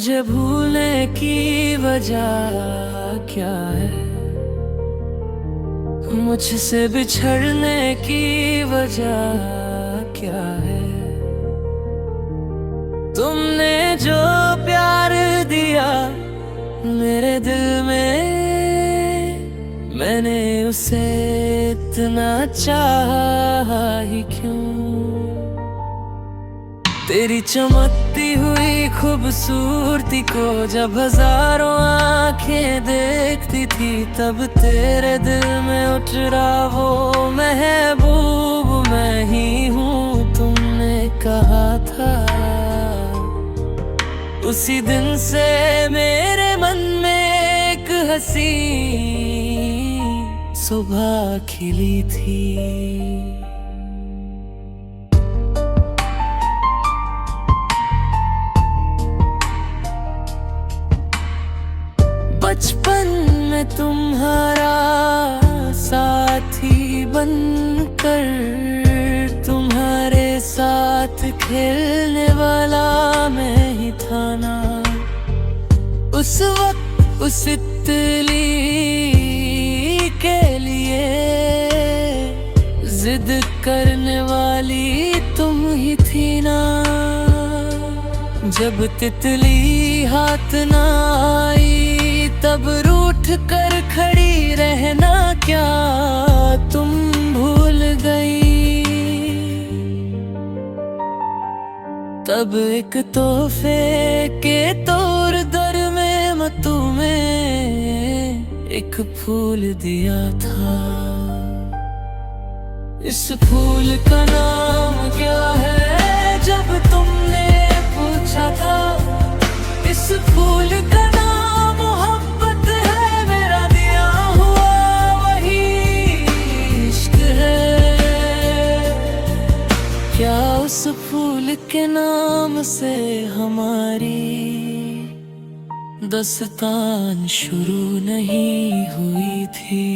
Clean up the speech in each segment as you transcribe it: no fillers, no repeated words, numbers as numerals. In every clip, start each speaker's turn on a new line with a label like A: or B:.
A: मुझे भूलने की वजह क्या है, मुझसे बिछड़ने की वजह क्या है। तुमने जो प्यार दिया मेरे दिल में, मैंने उसे इतना चाहा ही क्यों। तेरी चमकती हुई खूबसूरती को जब हजारों आंखें देखती थी, तब तेरे दिल में उठ रहा वो महबूब मैं ही हूँ। तुमने कहा था उसी दिन से मेरे मन में एक हंसी सुबह खिली थी। बचपन में तुम्हारा साथी बनकर, तुम्हारे साथ खेलने वाला मैं ही था ना। उस वक्त उस तितली के लिए जिद करने वाली तुम ही थी ना। जब तितली हाथ ना आई, तब रूठ कर खड़ी रहना क्या तुम भूल गई। तब एक तोहफे के तौर दर में मैं तुम्हें एक फूल दिया था। इस फूल का नाम क्या है जब तुमने पूछा था। इस फूल का नाम मोहब्बत है, मेरा दिया हुआ वही इश्क है। क्या उस फूल के नाम से हमारी दास्तान शुरू नहीं हुई थी।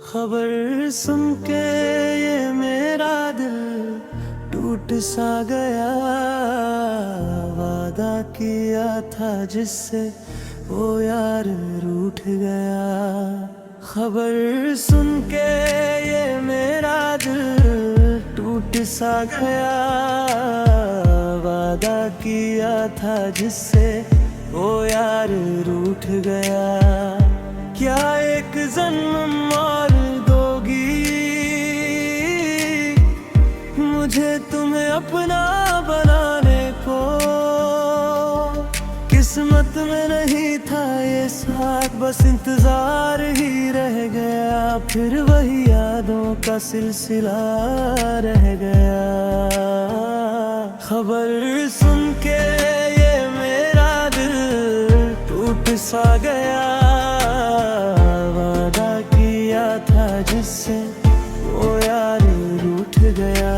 A: खबर सुन के ये मेरा दिल टूट सा गया। वादा किया था जिससे वो यार रूठ गया। खबर सुन के ये मेरा दिल टूट सा गया। वादा किया था जिससे वो यार रूठ गया। क्या एक जन्म और मुझे तुम्हें अपना बनाने को। किस्मत में नहीं था ये साथ, बस इंतजार ही रह गया। फिर वही यादों का सिलसिला रह गया। खबर सुन के ये मेरा दिल टूट सा गया। वादा किया था जिससे वो यार रूठ गया।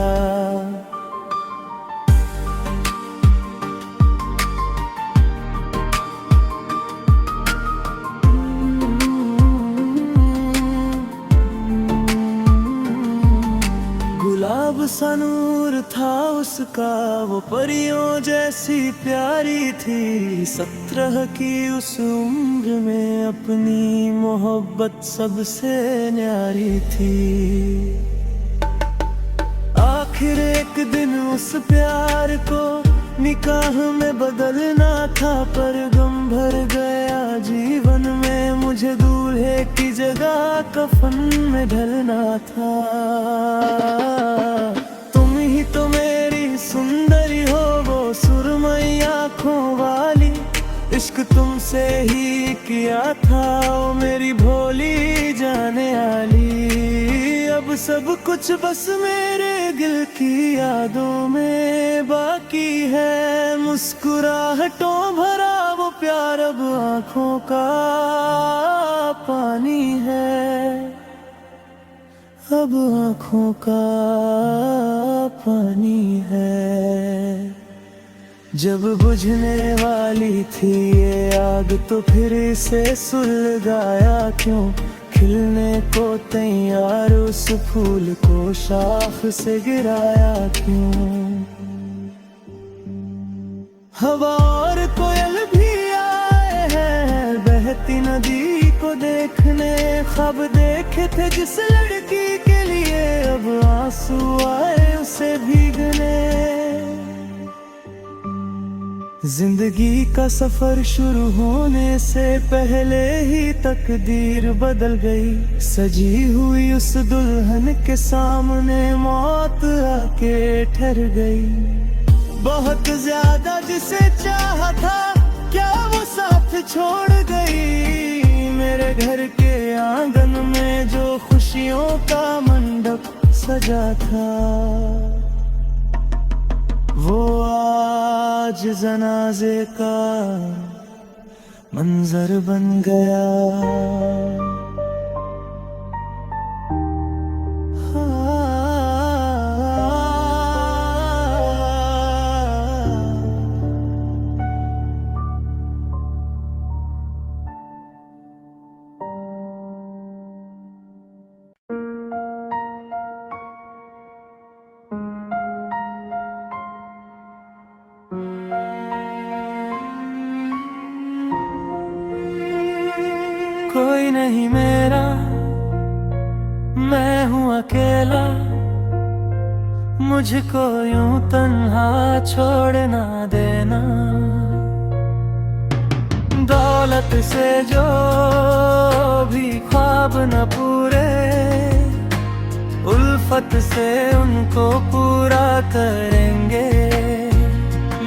A: गुलाब सा नूर था उसका, वो परियों जैसी प्यारी थी। 17 की उस उम्र में अपनी मोहब्बत सबसे न्यारी थी। आखिर एक दिन उस प्यार को निकाह में बदलना था, पर गम भर गया जीवन में। मुझे दूल्हे की जगह कफन में ढलना था। तुम ही तो मेरी सुंदरी हो, वो सुरमई आँखों वाली। इश्क तुमसे ही किया था ओ मेरी भोली जाने आली। अब सब कुछ बस मेरे दिल की यादों में बाकी है। मुस्कुराहटों भरा वो प्यार अब आंखों का पानी है, अब आंखों का पानी है। जब बुझने वाली थी ये आग तो फिर इसे सुलगाया क्यों। खिलने को तैयार उस फूल को शाख से गिराया क्यों। हवा और कोयल भी आए हैं बहती नदी को देखने। ख्वाब देखे थे जिस लड़की के लिए अब आंसू आए उसे भीगने। जिंदगी का सफर शुरू होने से पहले ही तकदीर बदल गई। सजी हुई उस दुल्हन के सामने मौत आके ठहर गई। बहुत ज्यादा जिसे चाहा था क्या वो साथ छोड़ गई। मेरे घर के आंगन में जो खुशियों का मंडप सजा था वो आज जनाजे का मंजर बन गया। कोई नहीं मेरा, मैं हूँ अकेला। मुझको यूं तन्हा छोड़ ना देना। दौलत से जो भी ख्वाब न पूरे, उल्फत से उनको पूरा करेंगे।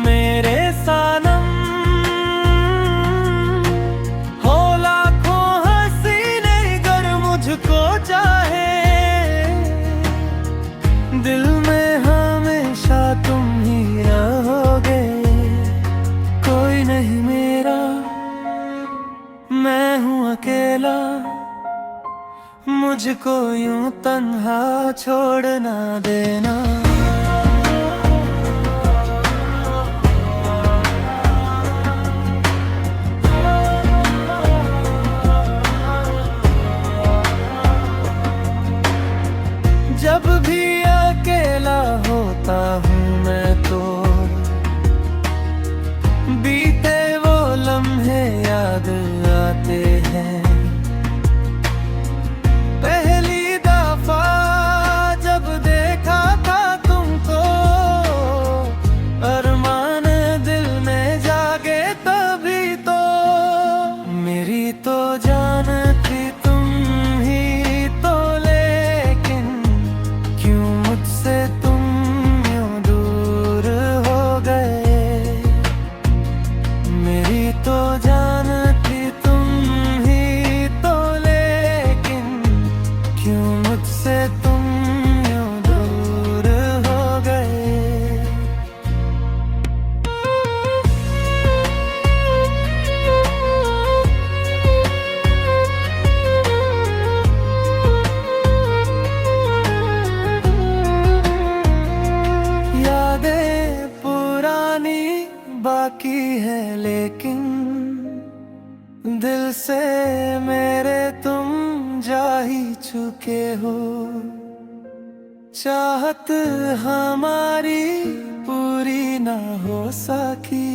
A: मेरे सानम को चाहे दिल में हमेशा तुम ही रहोगे। कोई नहीं मेरा, मैं हूँ अकेला। मुझको यूं तन्हा छोड़ ना देना। जब भी अकेला होता हूँ मैं तो बीते वो लम्हे याद आते हैं। पहली दफा जब देखा था तुमको अरमान दिल में जागे तभी तो। मेरी तो जान थी तुम ही तो, लेकिन क्यों मुझसे तुम यूं दूर हो गए। मेरी तो जान थी तुम ही तो, लेकिन क्यों मुझसे तुम यूं दूर हो गए। यादें पुरानी बाकी है लेकिन दिल से मेरे तुम जा ही चुके हो। चाहत हमारी पूरी ना हो सकी,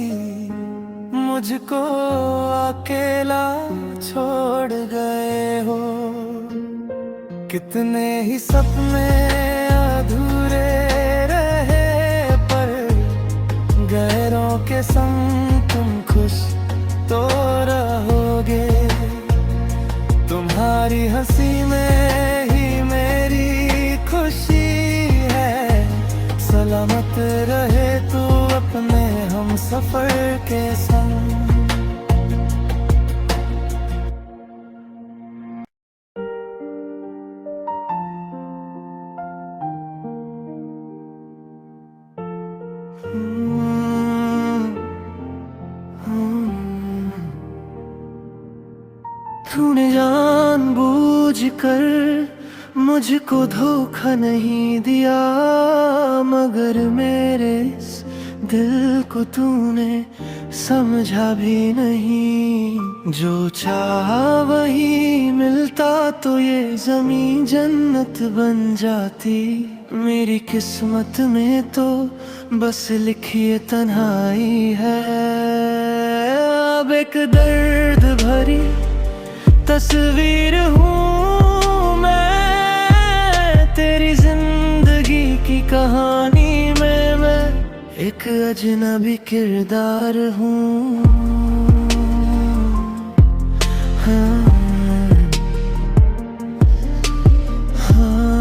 A: मुझको अकेला छोड़ गए हो। कितने ही सपने अधूरे रहे पर गैरों के संग तुम खुश तो रहोगे। तुम्हारी हंसी में ही मेरी खुशी है। सलामत रहे तू अपने हम सफर के संग। तूने जानबूझ कर मुझको धोखा नहीं दिया, मगर मेरे इस दिल को तूने समझा भी नहीं। जो चाहा वही मिलता तो ये ज़मीं जन्नत बन जाती। मेरी किस्मत में तो बस लिखी ये तन्हाई है। अब एक दर्द भरी तस्वीर हूँ मैं, तेरी जिंदगी की कहानी में मैं एक अजनबी किरदार हूँ। हाँ, हाँ,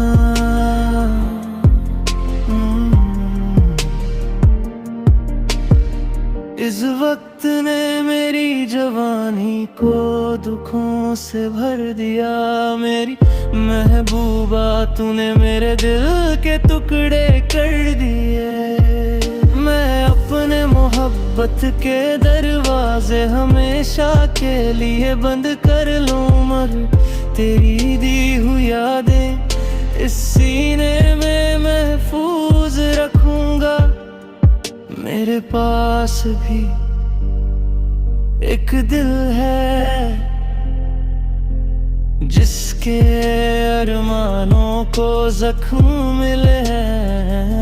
A: इस वक्त ने मेरी जवानी को दुखों से भर दिया। मेरी महबूबा तूने मेरे दिल के टुकड़े कर दिए। मैं अपने मोहब्बत के दरवाजे हमेशा के लिए बंद कर लूं, मगर तेरी दी हुई यादें इस सीने में महफूज रखूंगा। मेरे पास भी एक दिल है जिसके अरमानों को जख्म मिले हैं।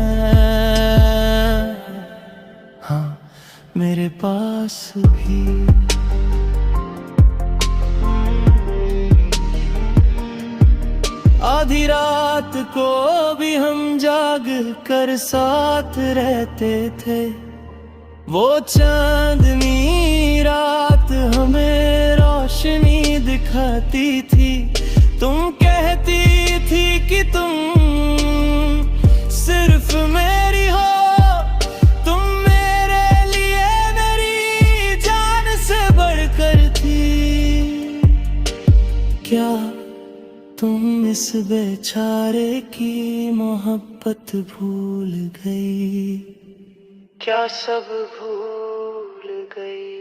A: हाँ, मेरे पास भी आधी रात को भी हम जाग कर साथ रहते थे। वो चांदनी रात हमें रोशनी दिखाती थी। तुम कहती थी कि तुम सिर्फ मेरी हो, तुम मेरे लिए मेरी जान से बढ़कर थी। क्या तुम इस बेचारे की मोहब्बत भूल गई? क्या सब भूल गई?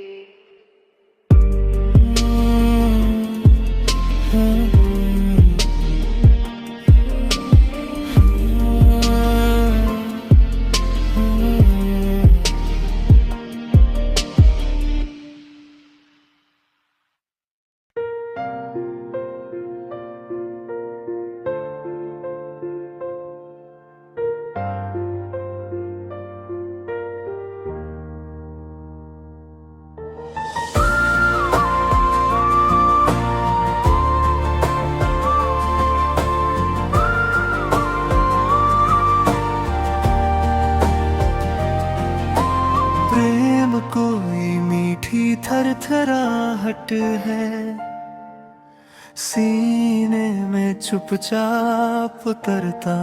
A: थरथराहट है सीने में चुपचाप उतरता,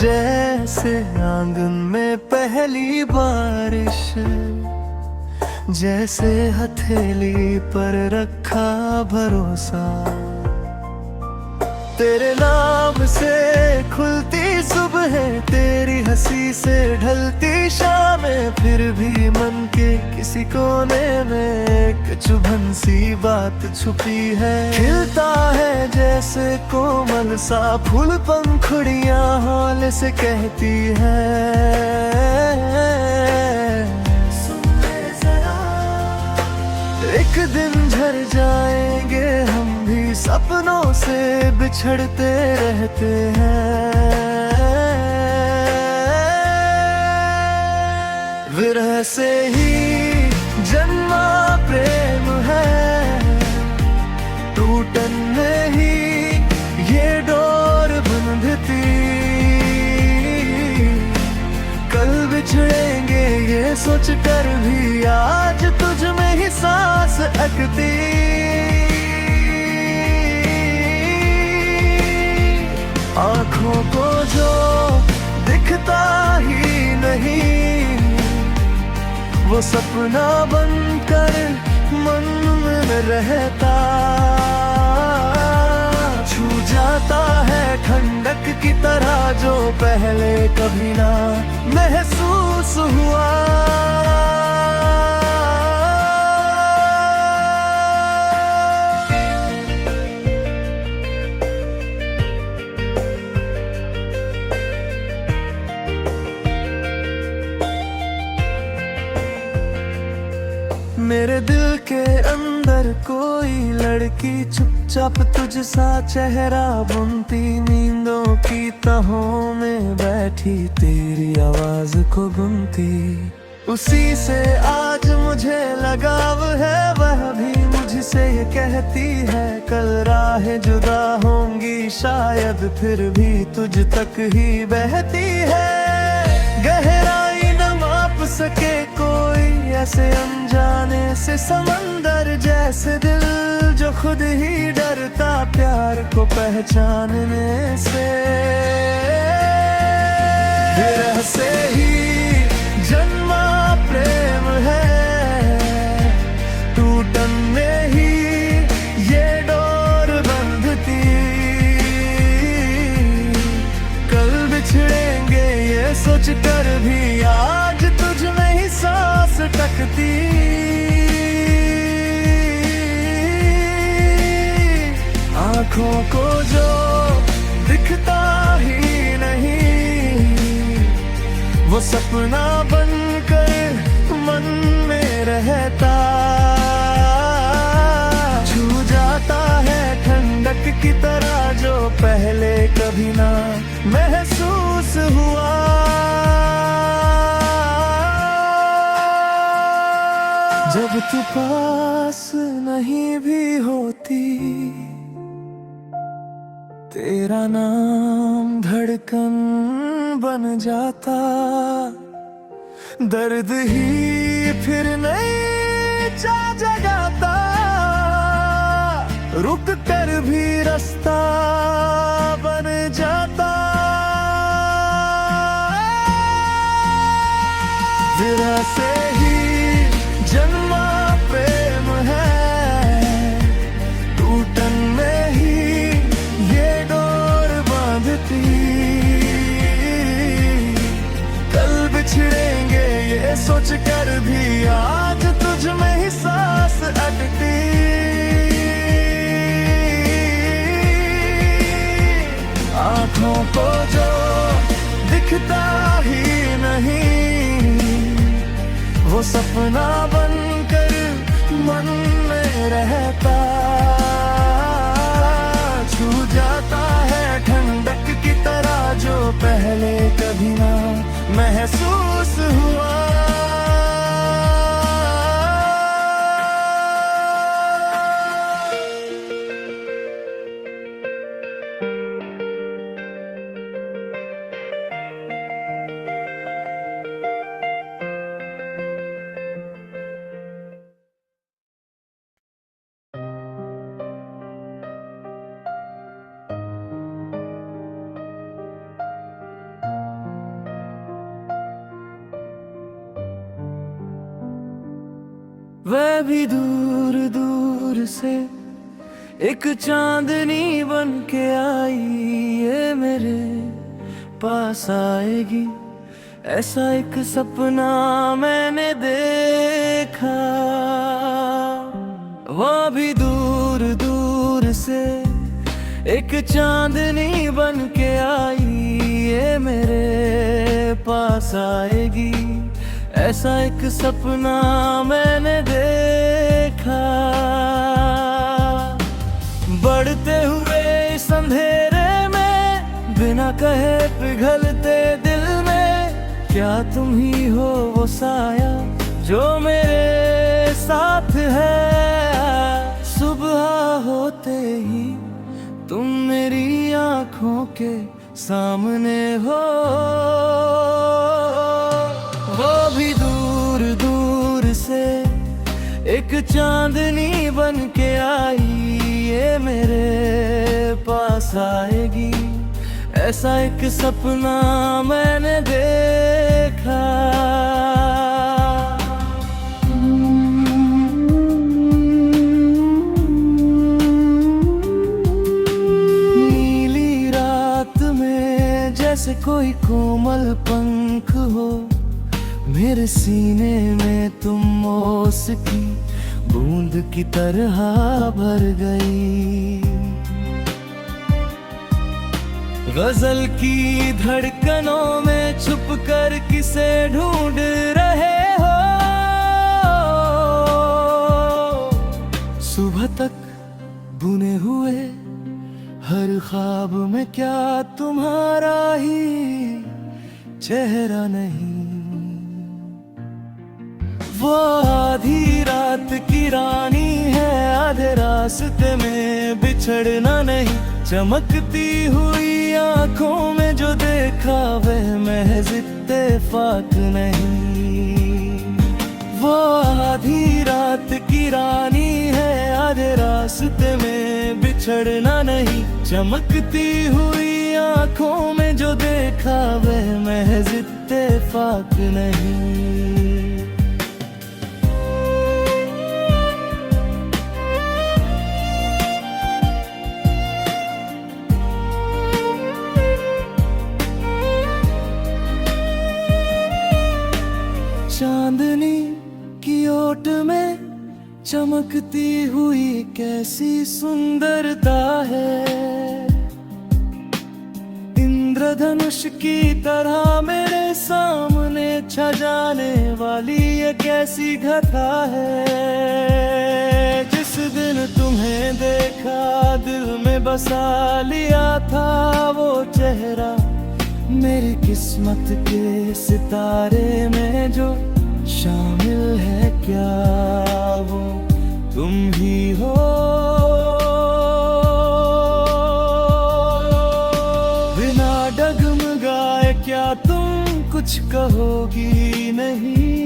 A: जैसे आंगन में पहली बारिश, जैसे हथेली पर रखा भरोसा। तेरे नाम से खुलती सुबह, तेरी हंसी से ढलती शामें, फिर भी मन के किसी कोने में एक चुभन सी बात छुपी है। खिलता है जैसे कोमल सा फूल, पंखुड़ियां हौले से कहती है सुन ले जरा, एक दिन झड़ जाएंगे हम भी, सपनों से बिछड़ते रहते हैं। विरह से ही जन्मा प्रेम है, टूटन में ही ये डोर बंधती। कल बिछड़ेंगे ये सोच कर भी आज तुझ में ही सांस अटकती। आँखों को जो दिखता ही नहीं, वो सपना बनकर मन में रहता। छू जाता है ठंडक की तरह जो पहले कभी ना महसूस हुआ। के अंदर कोई लड़की चुपचाप तुझ सा चेहरा बुनती, नींदों की तहों में बैठी तेरी आवाज को गुनती। उसी से आज मुझे लगाव है, वह भी मुझसे ये कहती है कल राहें जुदा होंगी शायद, फिर भी तुझ तक ही बहती है। गहराई न माप सके कोई ऐसे अनजाने से समंदर जैसे, दिल जो खुद ही डरता प्यार को पहचानने से। विरह से ही जन्मा प्रेम है, टूटन में ही ये डोर बंधती। कल बिछड़ेंगे ये सोच कर भी आज तुझ में ही सांस टकती। आँखों को जो दिखता ही नहीं, वो सपना बनकर मन में रहता। छू जाता है ठंडक की तरह जो पहले कभी ना महसूस हुआ। जब तू पास नहीं भी होती, तेरा नाम धड़कन बन जाता। दर्द ही फिर नहीं चा जगाता, रुक कर भी रास्ता बन जाता। विरह से ही जन्मा प्रेम है, टूटन में ही ये डोर बांधती। कल बिछड़ेंगे ये सोच कर भी आज तुझ में ही सांस अटकती। आँखों को जो दिखता ही नहीं, वो सपना बनकर मन में रहता। छू जाता है ठंडक की तरह जो पहले कभी ना महसूस हुआ। वह भी दूर दूर से एक चांदनी बन के आई, ये मेरे पास आएगी ऐसा एक सपना मैंने देखा। वह भी दूर दूर से एक चांदनी बन के आई, ये मेरे पास आएगी ऐसा एक सपना मैंने देखा। बढ़ते हुए इस अंधेरे में बिना कहे पिघलते दिल में, क्या तुम ही हो वो साया जो मेरे साथ है। सुबह होते ही तुम मेरी आँखों के सामने हो। वो भी दूर दूर से एक चांदनी बन के आई, ये मेरे पास आएगी ऐसा एक सपना मैंने देखा। नीली रात में जैसे कोई कोमल पंख हो, मेरे सीने में तुम ओस की बूंद की तरह भर गई। गजल की धड़कनों में छुप कर किसे ढूंढ रहे हो। सुबह तक बुने हुए हर ख्वाब में क्या तुम्हारा ही चेहरा नहीं। वो आधी रात की रानी है, आधे रास्ते में बिछड़ना नहीं। चमकती हुई आंखों में जो देखा वह महज इत्तेफाक नहीं। वो आधी रात की रानी है, आधे रास्ते में बिछड़ना नहीं। चमकती हुई आंखों में जो देखा वह महज इत्तेफाक नहीं। चांदनी की ओट में चमकती हुई कैसी सुंदरता है। इंद्रधनुष की तरह मेरे सामने छा जाने वाली ये कैसी घटा है। जिस दिन तुम्हें देखा दिल में बसा लिया था वो चेहरा। मेरी किस्मत के सितारे में जो शामिल है क्या वो तुम ही हो। बिना डगमगाए क्या तुम कुछ कहोगी नहीं?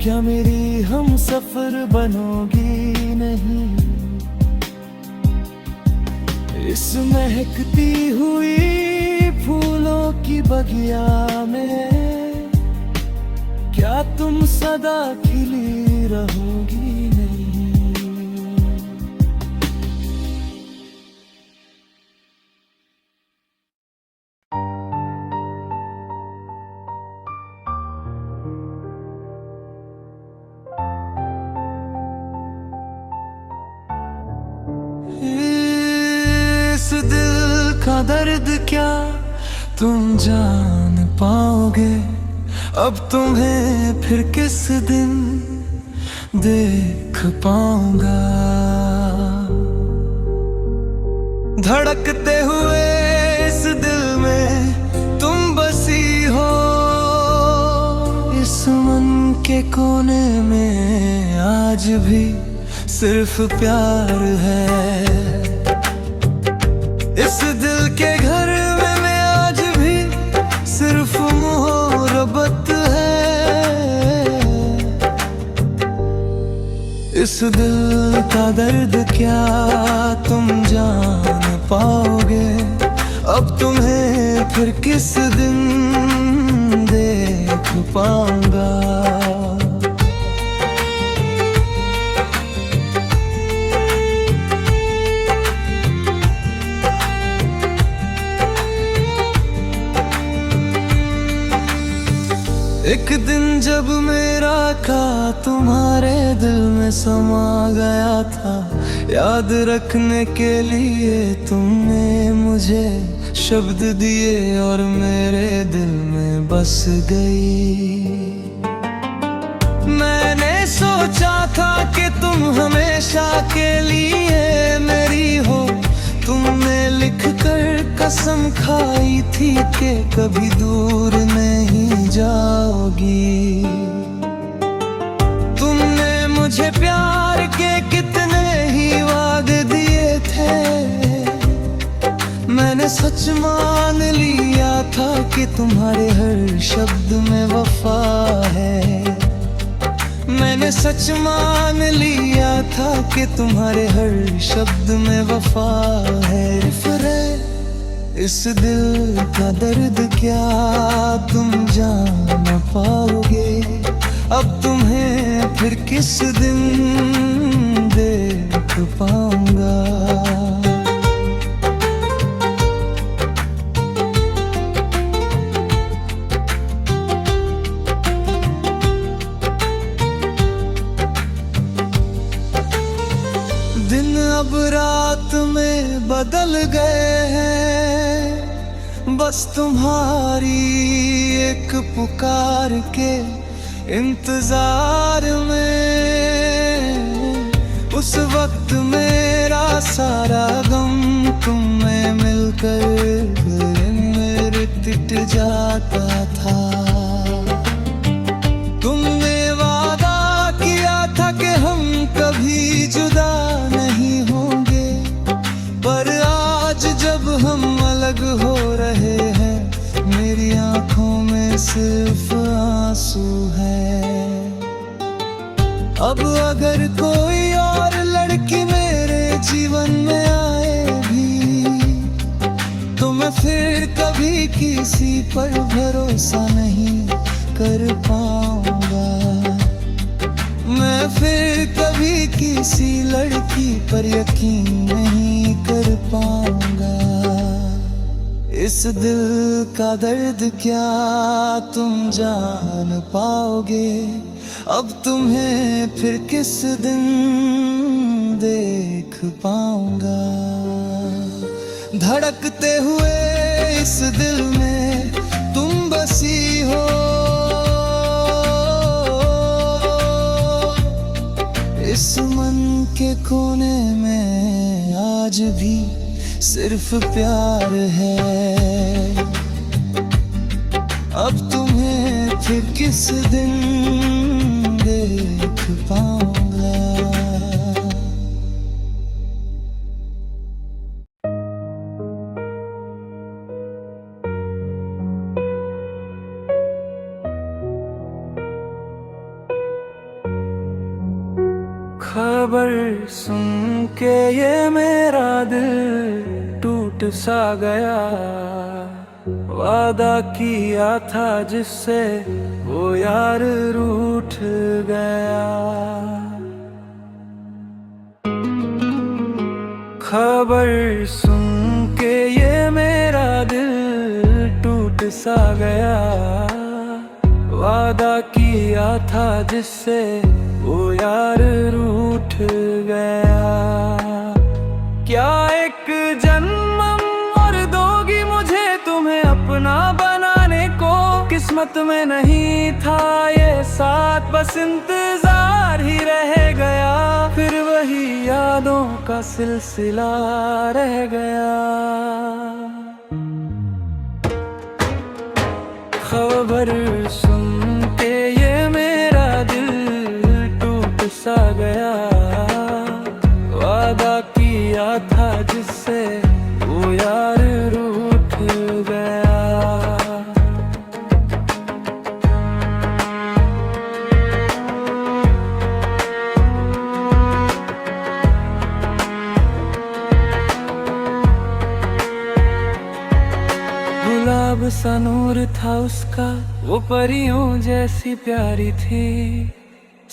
A: क्या मेरी हम सफर बनोगी नहीं? इस महकती हुई फूलों की बगिया में क्या तुम सदा खिली रहोगी नहीं? इस दिल का दर्द क्या तुम जान पाओगे? अब तुम्हें फिर किस दिन देख पाऊंगा? धड़कते हुए इस दिल में तुम बसी हो। इस मन के कोने में आज भी सिर्फ प्यार है। इस दिल के घर में मैं आज भी सिर्फ मोहब्बत है। इस दिल का दर्द क्या तुम जान पाओगे? अब तुम्हें फिर किस दिन देख पाऊंगा? एक दिन जब मेरा का तुम्हारे दिल में समा गया था, याद रखने के लिए तुमने मुझे शब्द दिए और मेरे दिल में बस गई। मैंने सोचा था कि तुम हमेशा के लिए मेरी हो। तुमने लिख कर कसम खाई थी कि कभी दूर नहीं जाओगी। तुमने मुझे प्यार के कितने ही वादे दिए थे। मैंने सच मान लिया था कि तुम्हारे हर शब्द में वफा है। मैंने सच मान लिया था कि तुम्हारे हर शब्द में वफा है। इस दिल का दर्द क्या तुम जान पाओगे? अब तुम्हें फिर किस दिन देख पाऊंगा? दिन अब रात में बदल गए हैं, बस तुम्हारी एक पुकार के इंतजार में। उस वक्त
B: वक्त मेरा सारा गम तुम में मिलकर मेरे तिट जाता था। तुमने वादा किया था कि हम कभी जुदा नहीं होंगे, पर आज जब हम अलग हो रहे हैं मेरी आंखों में सिर्फ आंसू है। अब अगर कोई और लड़की मेरे जीवन में आए भी तो मैं फिर कभी किसी पर भरोसा नहीं कर पाऊंगा। मैं फिर कभी किसी लड़की पर यकीन नहीं कर पाऊंगा। इस दिल का दर्द क्या तुम जान पाओगे, अब तुम्हें फिर किस दिन देख पाऊंगा। धड़कते हुए इस दिल में तुम बसी हो, इस मन के कोने में आज भी सिर्फ प्यार है। अब तुम्हें फिर किस दिन देख पाऊंगा।
A: खबर सुन के ये मेरा दिल टूट सा गया, वादा किया था जिससे वो यार रूठ गया। खबर सुन के ये मेरा दिल टूट सा गया, वादा किया था जिससे वो यार रूठ गया। क्या एक जन्म और दोगी मुझे तुम्हें अपना बनाने को, किस्मत में नहीं था ये साथ, बस इंतजार ही रह गया। फिर वही यादों का सिलसिला रह गया। खबर सुन के ये मेरा दिल टूट सा गया, वादा किया था जिससे वो यार रूठ गया। गुलाब सा नूर था उसका, वो परियों जैसी प्यारी थी।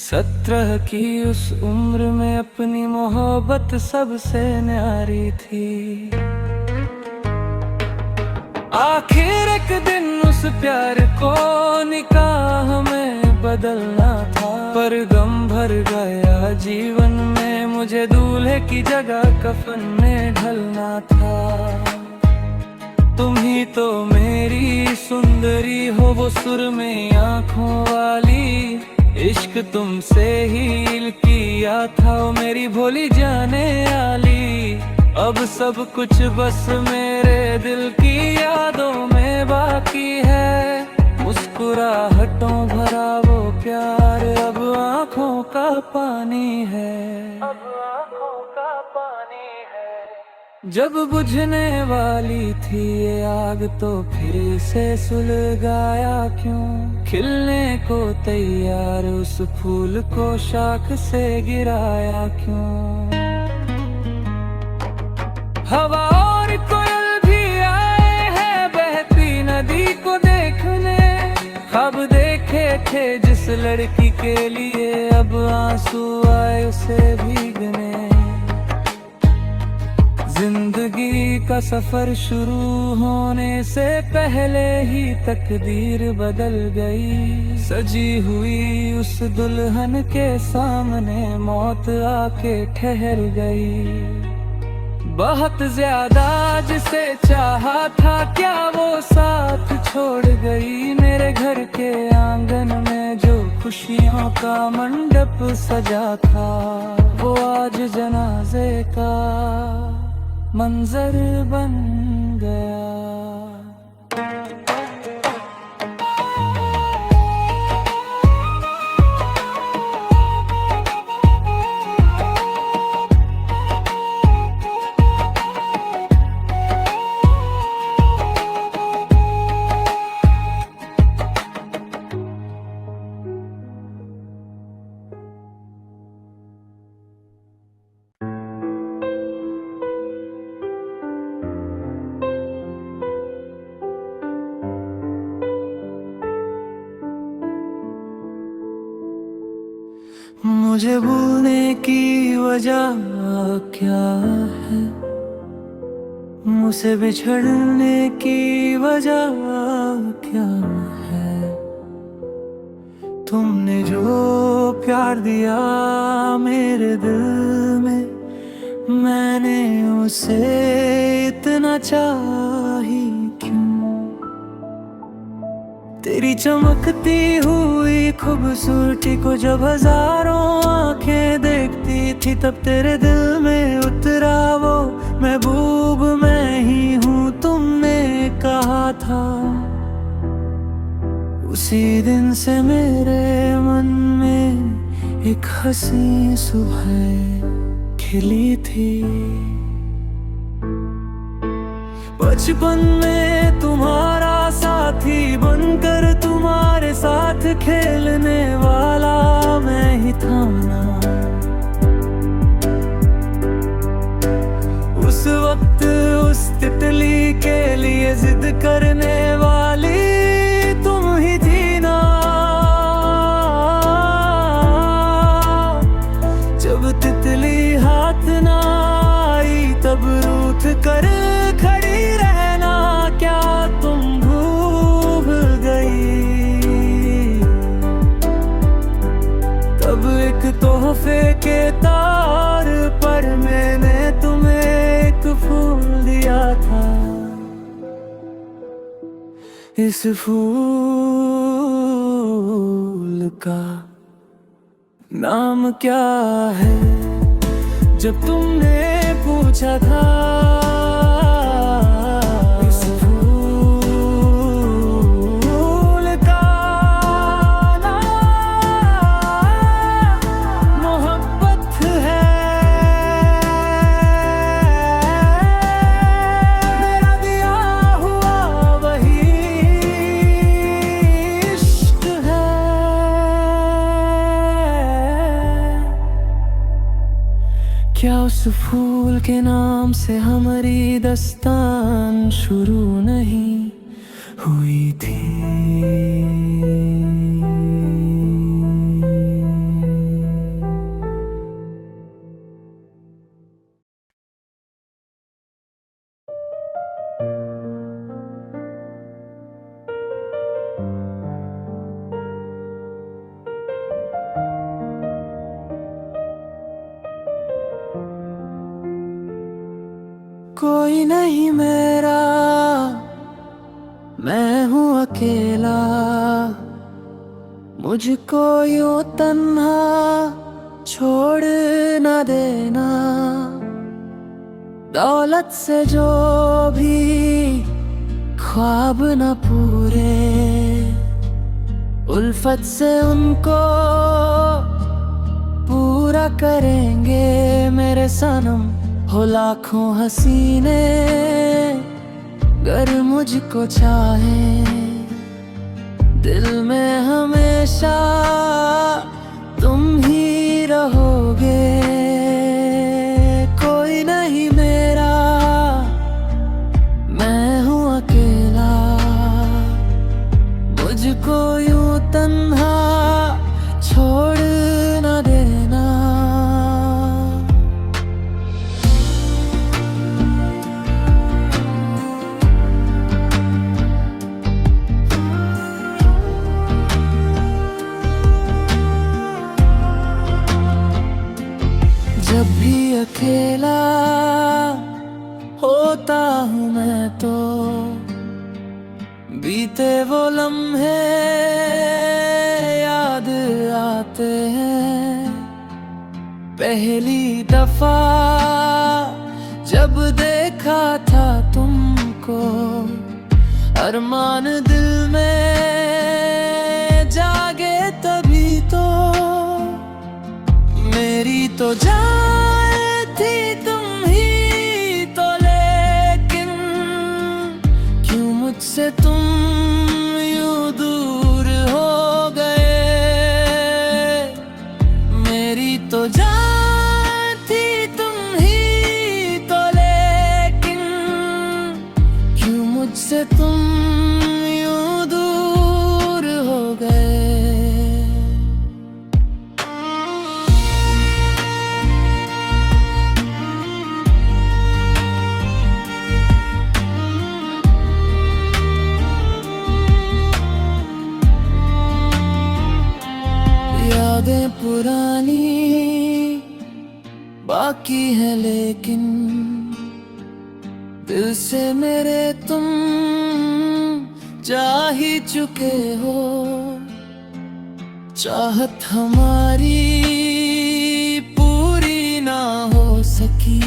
A: 17 की उस उम्र में अपनी मोहब्बत सबसे न्यारी थी। आखिर एक दिन उस प्यार को निकाह में बदलना था, पर गम भर गया जीवन में, मुझे दूल्हे की जगह कफन में ढलना था। तुम ही तो मेरी सुंदरी हो, वो सुर में आँखों वाली, इश्क तुमसे ही किया था वो मेरी भोली जाने वाली। अब सब कुछ बस मेरे दिल की यादों में बाकी है, मुस्कुराहटों भरा वो प्यार अब आँखों का पानी है, अब आँखों का पानी है। जब बुझने वाली थी ये आग तो फिर से सुलगाया क्यों, खिलने को तैयार उस फूल को शाख से गिराया क्यों। हवा और कोयल भी आए हैं बहती नदी को देखने, ख्वाब देखे थे जिस लड़की के लिए अब आंसू आए उसे भीगने। जिंदगी का सफर शुरू होने से पहले ही तकदीर बदल गई, सजी हुई उस दुल्हन के सामने मौत आके ठहर गई। बहुत ज्यादा जिसे चाहा था क्या वो साथ छोड़ गई, मेरे घर के आंगन में जो खुशियों का मंडप सजा था वो आज जना मंजर बन गया। मुझे भूलने की वजह क्या है, मुझसे बिछड़ने की वजह क्या है। तुमने जो प्यार दिया मेरे दिल में, मैंने उसे इतना चाही क्यों। तेरी चमकती हुई खूबसूरती को जब हजारों आंखें देखती थी, तब तेरे दिल में उतरा वो महबूब मैं ही हूँ, तुमने कहा था। उसी दिन से मेरे मन में एक हंसी सुबह खिली थी। बचपन में तुम्हारा साथी बनकर तुम्हारे साथ खेलने वाला मैं ही था ना। उस वक्त उस तितली के लिए जिद करने वाली तुम ही थी ना। जब तितली हाथ ना आई तब रूठ कर खड़ी रहना क्या तुम भूल गई। तब एक तोहफे के तार पर मैंने तुम्हें एक फूल दिया था। इस फूल का नाम क्या है, जब तुमने पूछा था। इस फूल का नाम मोहब्बत है। मेरा दिया हुआ वही इश्क है। क्या उस फूल के नाम से हमारी दास्तान शुरू नहीं हुई थी। कोई नहीं मेरा, मैं हूँ अकेला। मुझको यूं तन्हा छोड़ न देना। दौलत से जो भी ख्वाब न पूरे, उल्फत से उनको पूरा करेंगे मेरे सनम। हो लाखों हसीने गर मुझको चाहे, दिल में हमेशा तुम ही रहोगे। कोई नहीं मेरा, मैं हूँ अकेला। मुझको यूं तन्हा छोड़ न देना। जब भी अकेला होता हूँ मैं तो बीते वो लम्हे याद आते हैं। पहली दफा जब देखा था तुमको, अरमान दिल में जागे तभी तो। मेरी तो जान थी तुम ही तो, लेकिन क्यों मुझसे तुम यूं दूर हो गए। मेरी तो जान थी तुम ही तो, लेकिन क्यों मुझसे तुम यूं दूर हो गए। यादें पुरानी बाकी है, लेकिन दिल से मेरे तुम जा ही चुके हो। चाहत हमारी पूरी ना हो सकी,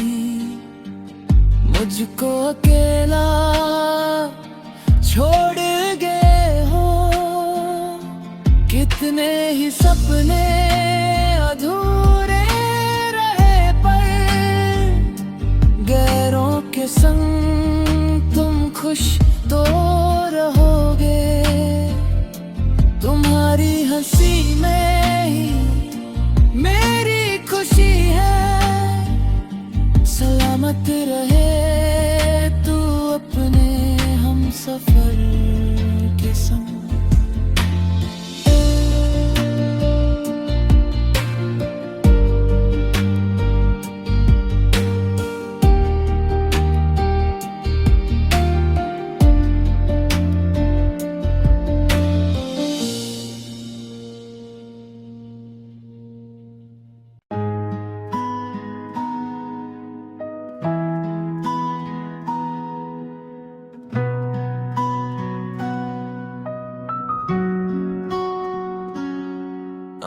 A: मुझको अकेला छोड़ गए हो। कितने ही सपने अधूरे रहे, पर गैरों के संग तुम खुश तो रहोगे। तुम्हारी हंसी में ही मेरी खुशी है। सलामत रहे तू अपने हम सफर के संग।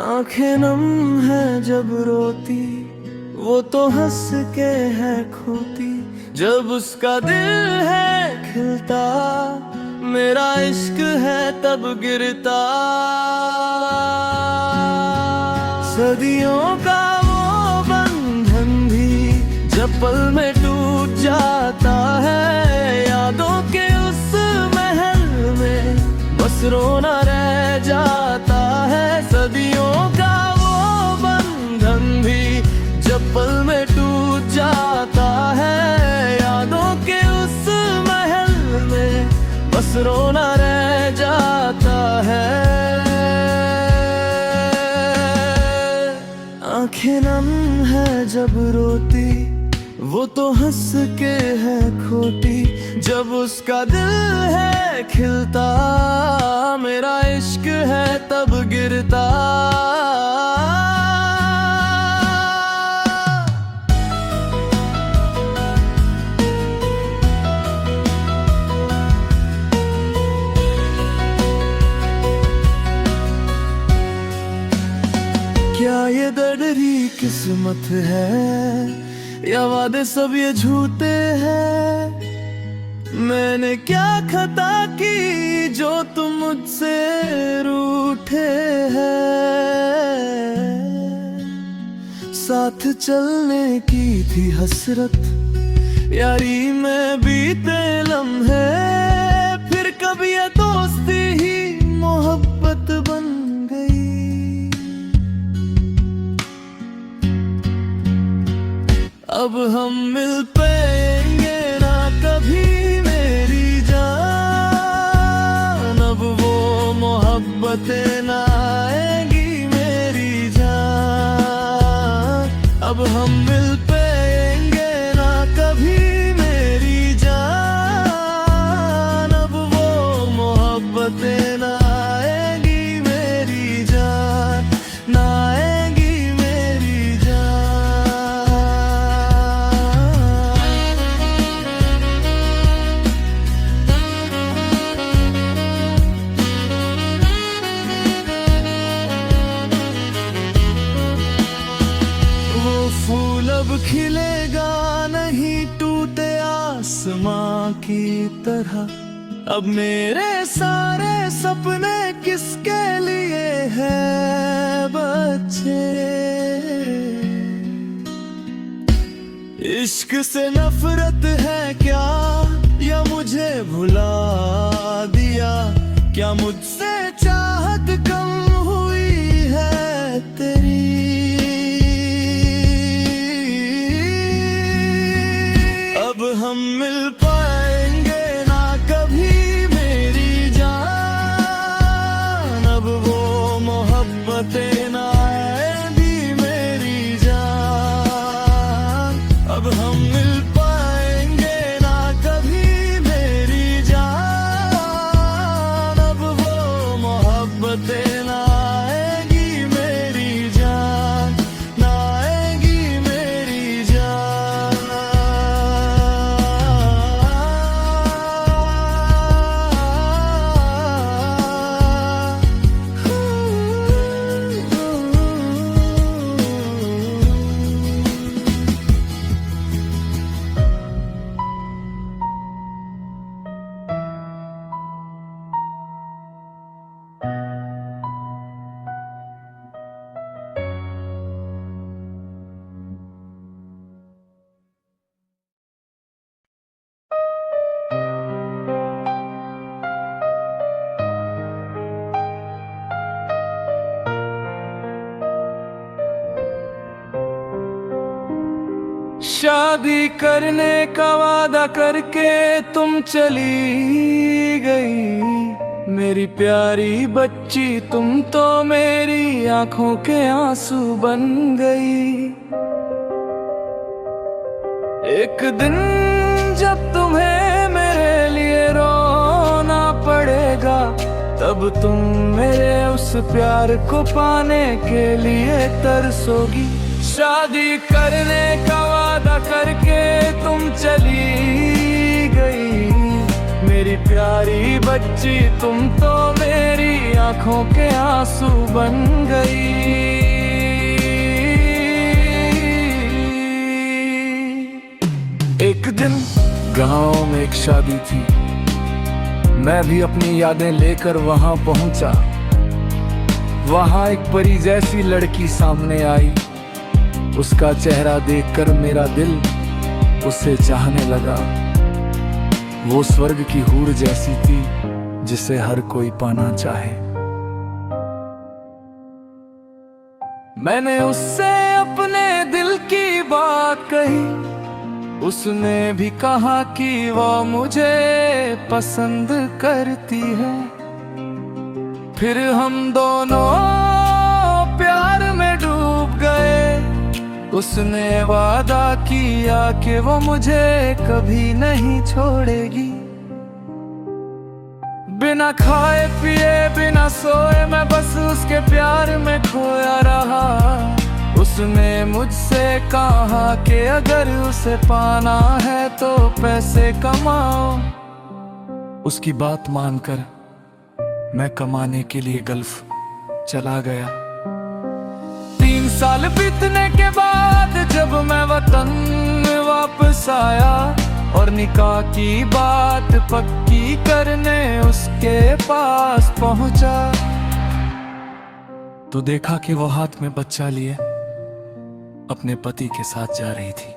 A: आंखें नम है जब रोती, वो तो हंस के है खोती। जब उसका दिल है खिलता, मेरा इश्क है तब गिरता। सदियों का वो बंधन भी जब पल में टूट जाता है। यादों के उस महल में बस रोना रह जाता है। सदियों का वो बंधन भी जब पल में टूट जाता है। यादों के उस महल में बस रोना रह जाता है। आंखें नम है जब रोती, वो तो हंस के है खोटी। जब उसका दिल है खिलता, मेरा इश्क है तब गिरता। क्या ये दर्दरी किस्मत है, या वादे सब ये झूठे हैं। मैंने क्या खता की जो तुम मुझसे रूठे हैं। साथ चलने की थी हसरत, यारी में बीते लम्हे। फिर कभी ये दोस्ती ही मोहब्बत बन गई। अब हम मिल पाएंगे ना कभी मेरी जान। अब वो मोहब्बतें ना आएंगी मेरी जान। अब हम मिल पाएंगे ना कभी मेरी जान। अब वो मोहब्बतें ना आएंगी मेरी जान, ना आएंगी मेरी फूल अब
B: खिलेगा नहीं टूटे आसमां की तरह। अब मेरे सारे सपने किसके लिए हैं बच्चे? इश्क से नफरत है क्या, या मुझे भुला दिया? क्या मुझसे चाहत कम हुई है तेरी? अब हम मिल पाएंगे ना कभी मेरी जान, अब वो मोहब्बतें ना आएंगी मेरी जान। अब हम मिल पाएंगे ना कभी मेरी जान, अब वो मोहब्बतें ना आएंगी मेरी जान, ना आएंगी मेरी जान। शादी करने का वादा करके तुम चली गई, मेरी प्यारी बच्ची तुम तो मेरी आंखों के आंसू बन गई। एक दिन जब तुम्हें मेरे लिए रोना पड़ेगा, तब तुम मेरे उस प्यार को पाने के लिए तरसोगी। शादी करने का वादा करके तुम चली गई, मेरी प्यारी बच्ची तुम तो मेरी आंखों के आंसू बन गई। एक दिन गांव में एक शादी थी, मैं भी अपनी यादें लेकर वहां पहुंचा। वहां एक परी जैसी लड़की सामने आई, उसका चेहरा देखकर मेरा दिल उसे चाहने लगा। वो स्वर्ग की हूर जैसी थी जिसे हर कोई पाना चाहे। मैंने उससे अपने दिल की बात कही, उसने भी कहा कि वो मुझे पसंद करती है। फिर हम दोनों प्यार में डूब गए। उसने वादा किया कि वो मुझे कभी नहीं छोड़ेगी। बिना खाए पिए बिना सोए मैं बस उसके प्यार में खोया रहा। उसने मुझसे कहा कि अगर उसे पाना है तो पैसे कमाओ। उसकी बात मानकर मैं कमाने के लिए गल्फ चला गया। 3 साल बीतने के बाद जब मैं वतन वापस आया और निकाह की बात पक्की करने उसके पास पहुंचा, तो देखा कि वो हाथ में बच्चा लिए अपने पति के साथ जा रही थी।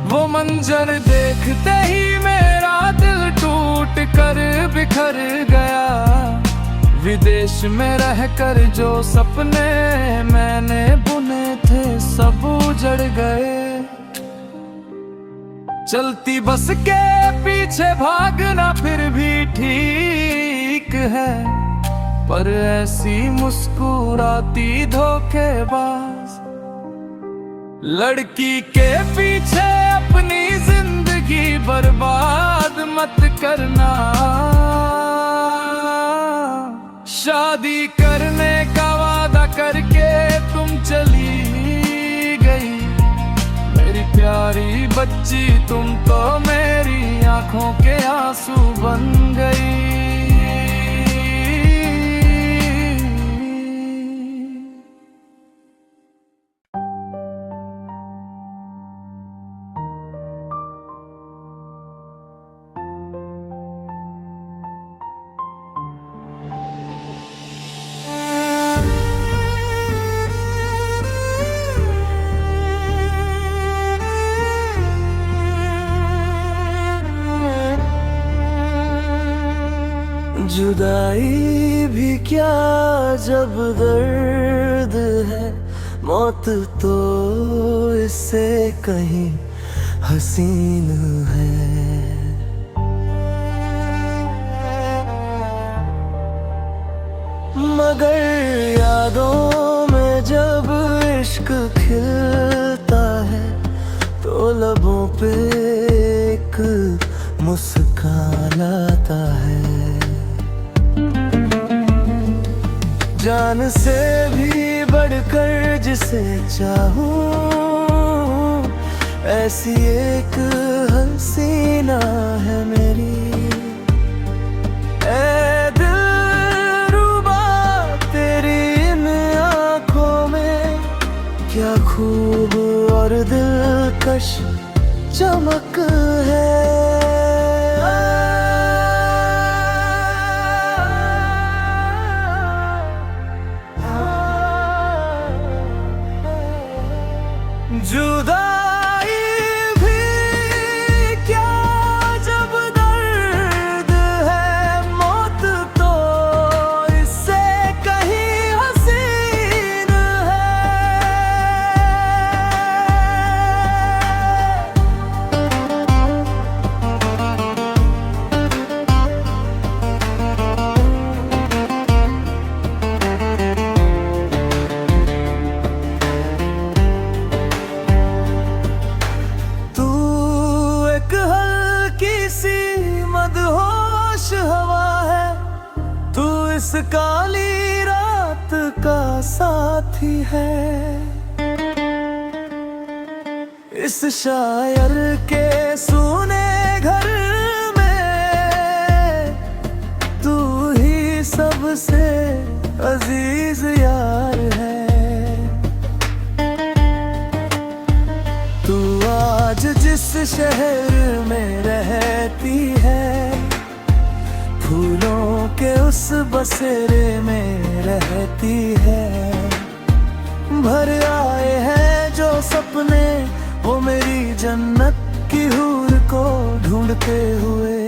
B: वो मंजर देखते ही मेरा दिल टूट कर बिखर गया। विदेश में रहकर जो सपने मैंने बुने थे सब उजड़ गए। चलती बस के पीछे भागना फिर भी ठीक है, पर ऐसी मुस्कुराती धोखेबाज लड़की के पीछे अपनी जिंदगी बर्बाद मत करना। शादी करने का वादा करके तुम चली गई, मेरी प्यारी बच्ची तुम तो मेरी आंखों के आंसू बन गई।
A: जुदाई भी क्या जब दर्द है, मौत तो इससे कहीं हसीन है। मगर यादों में जब इश्क खिलता है तो लबों पे एक मुस्कान आता है। जान से भी बढ़कर जिसे चाहूं, ऐसी एक हसीना है मेरी। ऐ दिलरुबा तेरी इन आँखों में क्या खूब और दिलकश चमक है। जुदाई भी क्या जब दर्द है, मौत तो इससे कहीं हसीन है। मदहोश हवा है तू, इस काली रात का साथी है। इस शायर के सुने घर में तू ही सबसे अजीज यार है। तू आज जिस शहर में रहती है, फूलों के उस बसेरे में रहती है। भर आए हैं जो सपने वो मेरी जन्नत की हूर को ढूंढते हुए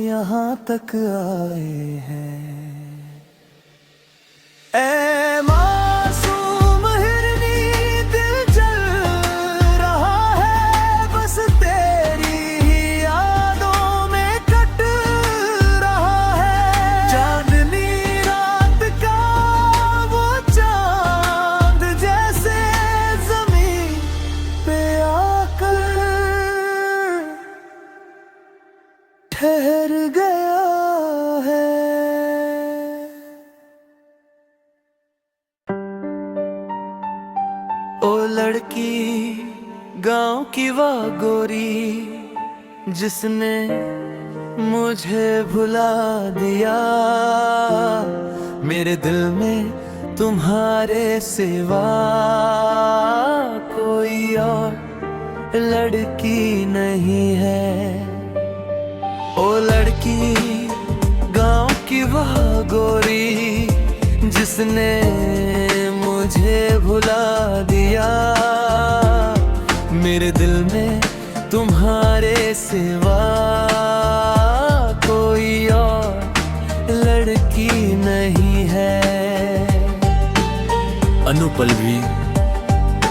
A: यहाँ तक आए हैं। ऐ मासूम हिरनी दिल जल रहा है, बस तेरी ही यादों में कट रहा है। चांदनी रात का वो चांद जैसे ज़मीन पे आकर ठहर गया है। ओ लड़की गांव की वाह गोरी, जिसने मुझे भुला दिया। मेरे दिल में तुम्हारे सिवा कोई और लड़की नहीं है। ओ लड़की गांव की वाह गोरी, जिसने मुझे भुला दिया। मेरे दिल में तुम्हारे सिवा कोई और लड़की नहीं है।
C: अनुपल्लवी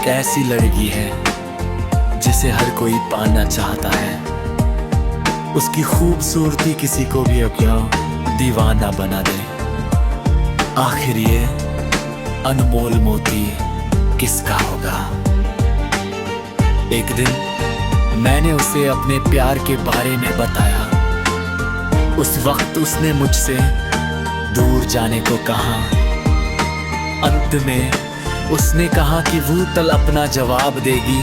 C: कैसी लड़की है जिसे हर कोई पाना चाहता है। उसकी खूबसूरती किसी को भी अपना दीवाना बना दे। आखिर ये अनमोल मोती किसका होगा। एक दिन मैंने उसे अपने प्यार के बारे में बताया। उस वक्त उसने मुझसे दूर जाने को कहा। अंत में उसने कहा कि वो कल अपना जवाब देगी।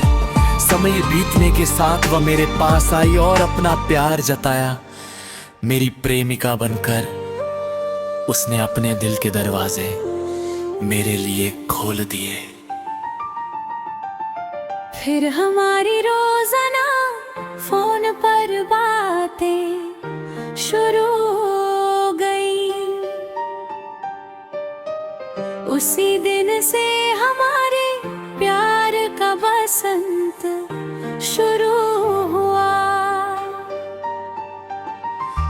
C: समय बीतने के साथ वह मेरे पास आई और अपना प्यार जताया। मेरी प्रेमिका बनकर उसने अपने दिल के दरवाजे मेरे लिए खोल दिए।
D: फिर हमारी रोजाना फोन पर बातें शुरू हो गई। उसी दिन से हमारे प्यार का बसंत शुरू हुआ।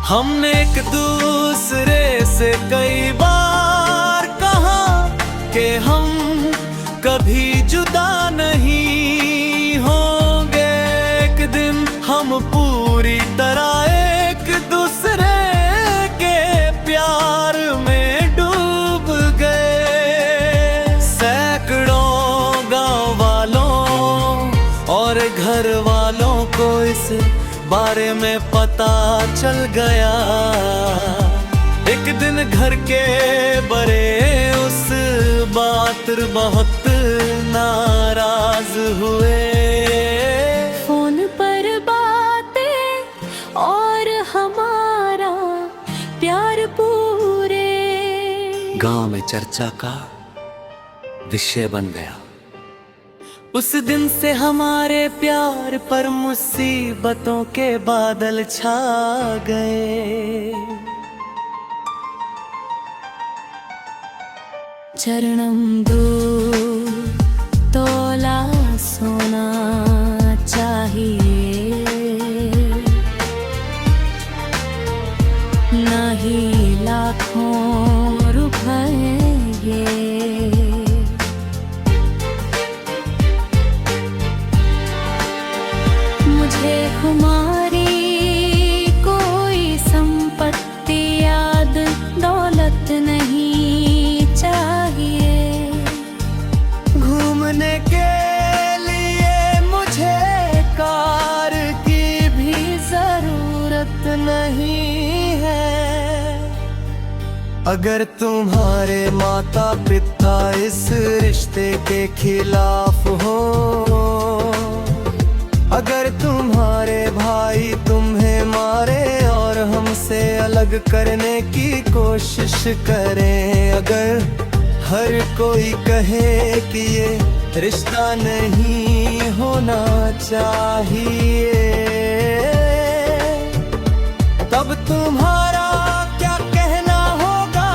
A: हमने एक दूसरे से
B: तुमसे कई बार कहा कि हम कभी जुदा नहीं होंगे। एक दिन हम पूरी तरह एक दूसरे के प्यार में डूब गए। सैकड़ों गांव वालों और घर वालों को इस बारे में पता चल गया। एक दिन घर के बड़े उस बात बहुत नाराज हुए।
D: फोन पर बातें और हमारा प्यार पूरे
B: गांव में चर्चा का विषय बन गया। उस दिन से हमारे प्यार पर मुसीबतों के बादल छा गए।
D: चरणम दूर तोला सोना चाहिए, नहीं लाखों रुपए ये। मुझे हमारी कोई संपत्ति याद दौलत नहीं चाहिए।
B: घूमने के लिए मुझे कार की भी जरूरत नहीं है। अगर तुम्हारे माता पिता इस रिश्ते के खिलाफ हो, अगर तुम्हारे भाई तुम्हें मारे और हमसे अलग करने की कोशिश करें, अगर हर कोई कहे कि ये रिश्ता नहीं होना चाहिए, तब तुम्हारा क्या कहना होगा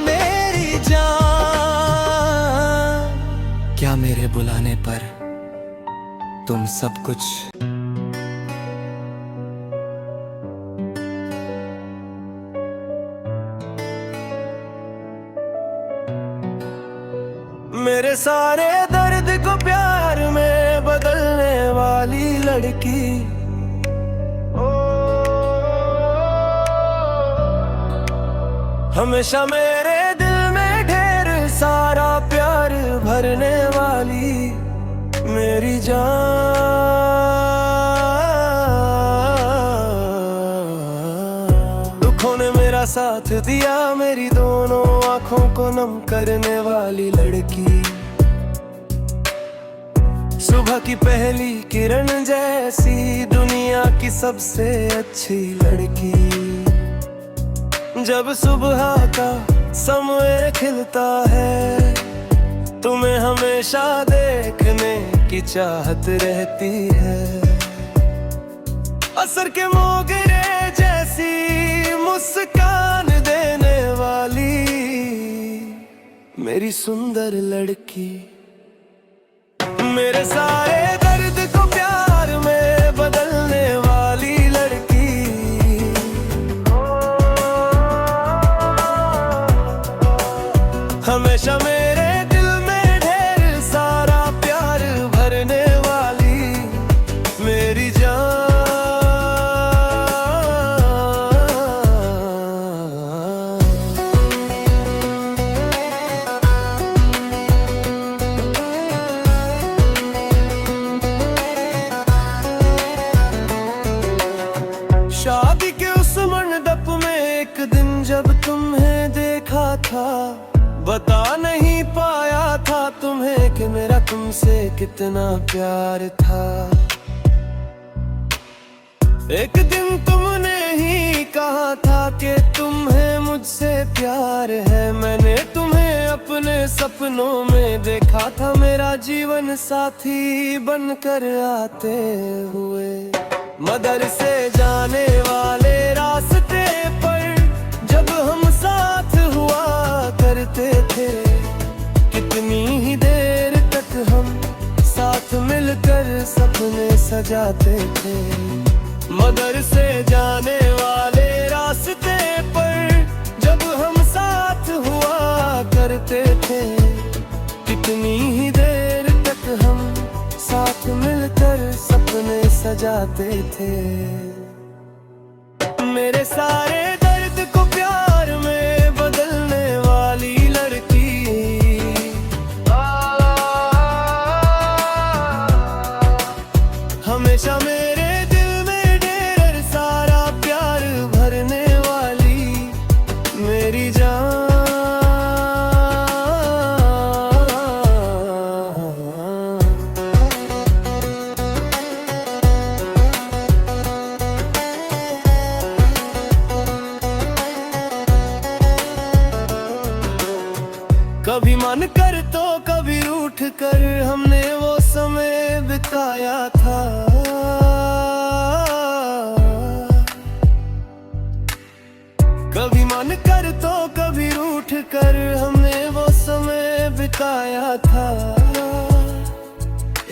B: मेरी जान? क्या मेरे बुलाने पर तुम सब कुछ मेरे सारे दर्द को प्यार में बदलने वाली लड़की, हमेशा मेरे दिल में ढेर सारा प्यार भरने वाली मेरी जान। दुखों ने मेरा साथ दिया, मेरी दोनों आंखों को नम करने वाली लड़की, सुबह की पहली किरण जैसी दुनिया की सबसे अच्छी लड़की। जब सुबह का समय खिलता है, तुम्हें हमेशा देखने की चाहत रहती है। असर के मोगरे जैसी मुस्कान देने वाली मेरी सुंदर लड़की, मेरे सारे दर्द को प्यार में बदलने वाली लड़की, हमेशा मेरे दिल में ढेर सारा प्यार भरने वाली मेरी जान। शादी के उस मंडप में एक दिन जब तुम्हें देखा था, बता नहीं पाया था तुम्हें कि मेरा तुमसे कितना प्यार था। एक दिन तुमने ही कहा था कि तुम्हें मुझसे प्यार है। मैंने तुम्हें अपने सपनों में देखा था, मेरा जीवन साथी बनकर आते हुए। मदरसे जाने वाले रास्ते पर जब हम साथ हुआ करते थे, कितनी ही देर तक हम साथ मिलकर सपने सजाते थे। मदरसे जाने वाले रास्ते पर जब हम साथ हुआ करते थे, कितनी ही देर तक हम साथ मिलकर सपने सजाते थे। मेरे सारे दर्द को प्यार में बदलने वाली लड़की, हमेशा मेरे दिल में ढेर सारा प्यार भरने वाली मेरी जान। कभी मन कर तो कभी रूठ कर हमने वो समय बिताया था। कभी मन कर तो कभी रूठ कर हमने वो समय बिताया था।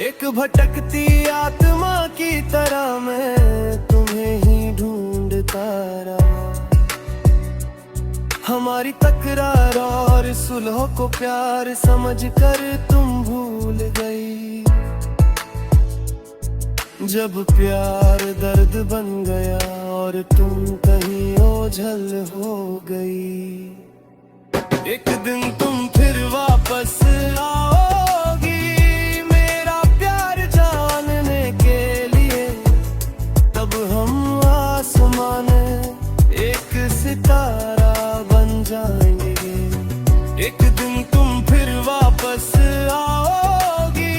B: एक भटकती आत्मा की तरह मैं तुम्हें ही ढूंढता रहा। हमारी तकरार और सुलह को प्यार समझकर तुम भूल गई। जब प्यार दर्द बन गया और तुम कहीं ओझल हो गई। एक दिन तुम फिर वापस आओगी मेरा प्यार जानने के लिए। तब हम आसमान एक सितारा बन जाएंगे। एक दिन तुम फिर वापस आओगी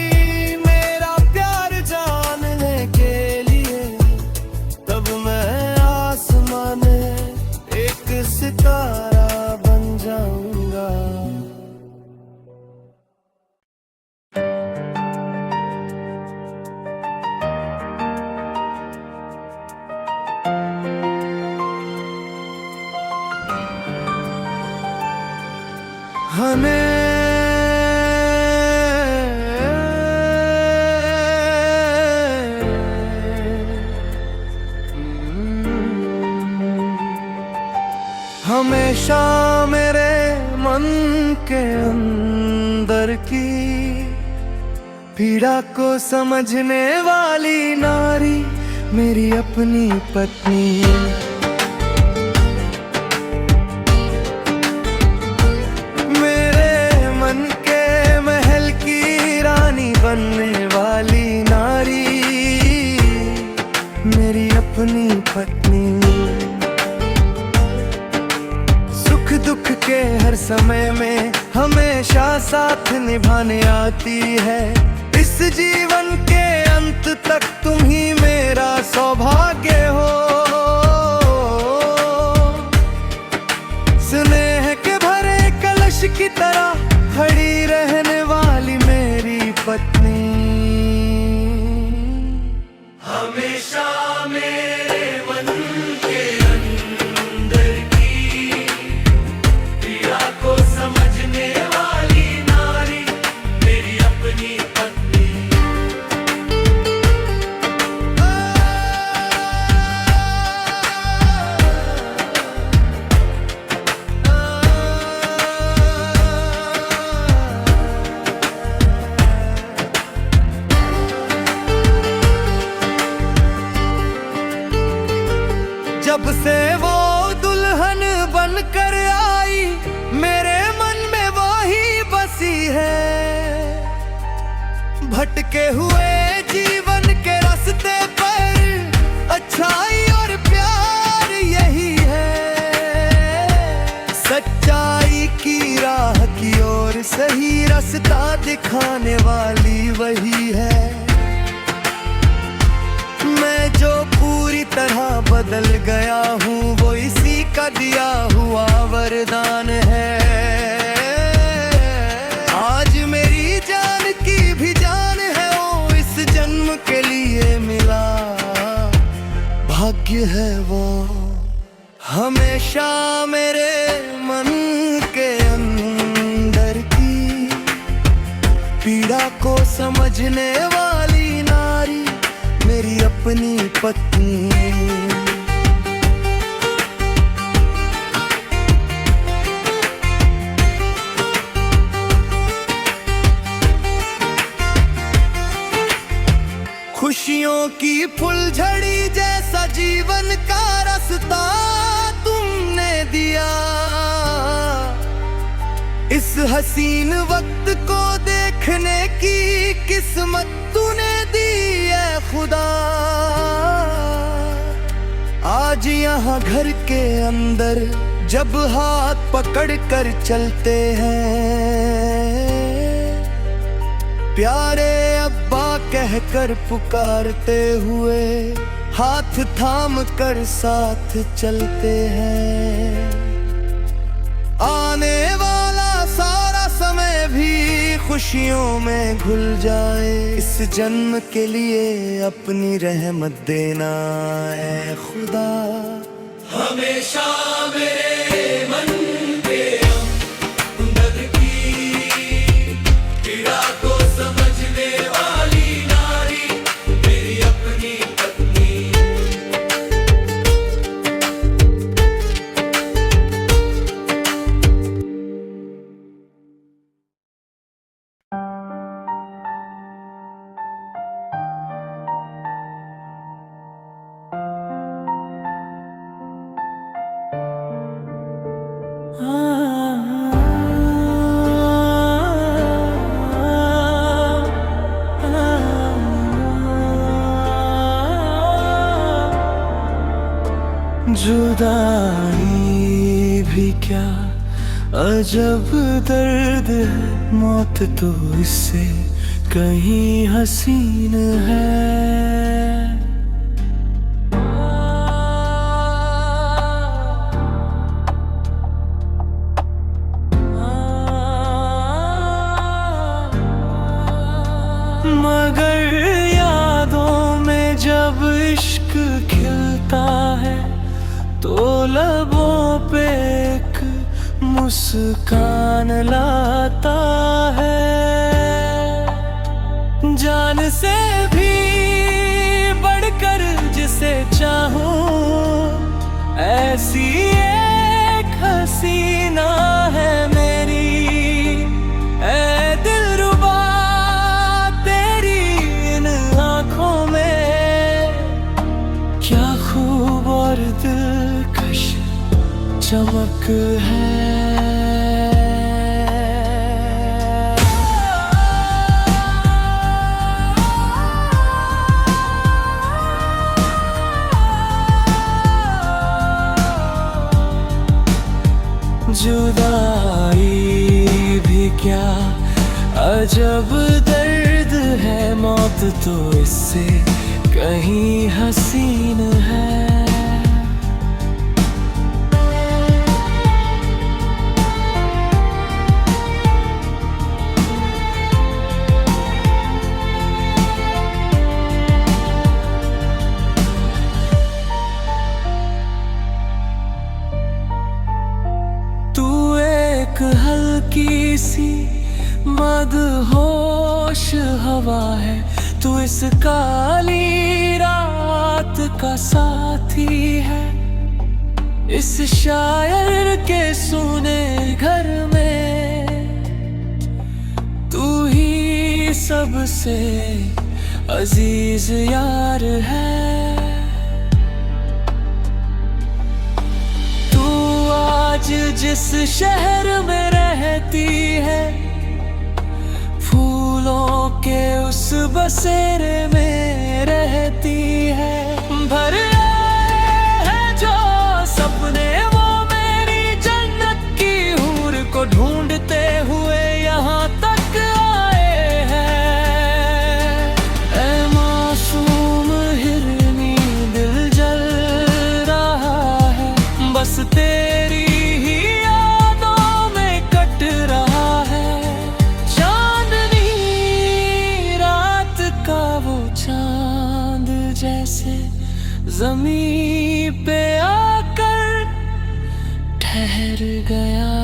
B: मेरा प्यार जानने के लिए। तब मैं आसमान एक सितारा बन जाऊंगा। हमेशा मेरे मन के अंदर की पीड़ा को समझने वाली नारी मेरी अपनी पत्नी। बनने वाली नारी मेरी अपनी पत्नी। सुख दुख के हर समय में हमेशा साथ निभाने आती है। इस जीवन के अंत तक तुम ही मेरा सौभाग्य हो। स्नेह के भरे कलश की तरह खड़ी रहने वाली मेरी पत्नी। हमेशा मेरे मन के अंदर की पीड़ा को समझने वाली नारी मेरी अपनी पत्नी। जब से वो दुल्हन बनकर आई मेरे मन में वो ही बसी है। भटके हुए जीवन के रास्ते पर अच्छाई और प्यार यही है। सच्चाई की राह की ओर सही रास्ता दिखाने वाली वही है। मैं जो पूरी तरह बदल गया हूँ वो इसी का दिया हुआ वरदान है। आज मेरी जान की भी जान है वो इस जन्म के लिए मिला भाग्य है वो। हमेशा मेरे मन के अंदर की पीड़ा को समझने वाली नारी मेरी अपनी पत्नी। खुशियों की फुलझड़ी जैसा जीवन का रास्ता तुमने दिया। इस हसीन वक्त को देखने की किस्मत तूने दी है खुदा। आज यहाँ घर के अंदर जब हाथ पकड़ कर चलते हैं, प्यारे अब्बा कहकर पुकारते हुए हाथ थाम कर साथ चलते हैं। आने वाला सारा समय भी खुशियों में घुल जाए, इस जन्म के लिए अपनी रहमत देना है खुदा। हमेशा मेरे मन पे हमदर्द की पीड़ा को समझने वाली नारी मेरी अपनी पत्नी। जुदाई भी क्या अजब दर्द है, मौत तो इससे कहीं हसीन है। मगर यादों में जब इश्क खिलता है तो लबों पे एक मुस्कान लाता है। जान से भी बढ़कर जिसे चाहूं ऐसी एक हसीना है मेरी। ऐ दिलरुबा तेरी इन आँखों में क्या खूब और दिलकश चमक है। जुदाई भी क्या अजब दर्द है, मौत तो इससे कहीं हसीन है। हल्की सी मदहोश हवा है, तू इस काली रात का साथी है। इस शायर के सुने घर में तू ही सबसे अजीज यार है। आज जिस शहर में रहती है, फूलों के उस बसेरे में रहती है। भर आए हैं जो सपने वो मेरी जन्नत की हूर को ढूंढते हुए यहाँ तक आए हैं। ऐ मासूम हिरनी दिल जल रहा है, बस तेरी ज़मीं पे आकर ठहर गया।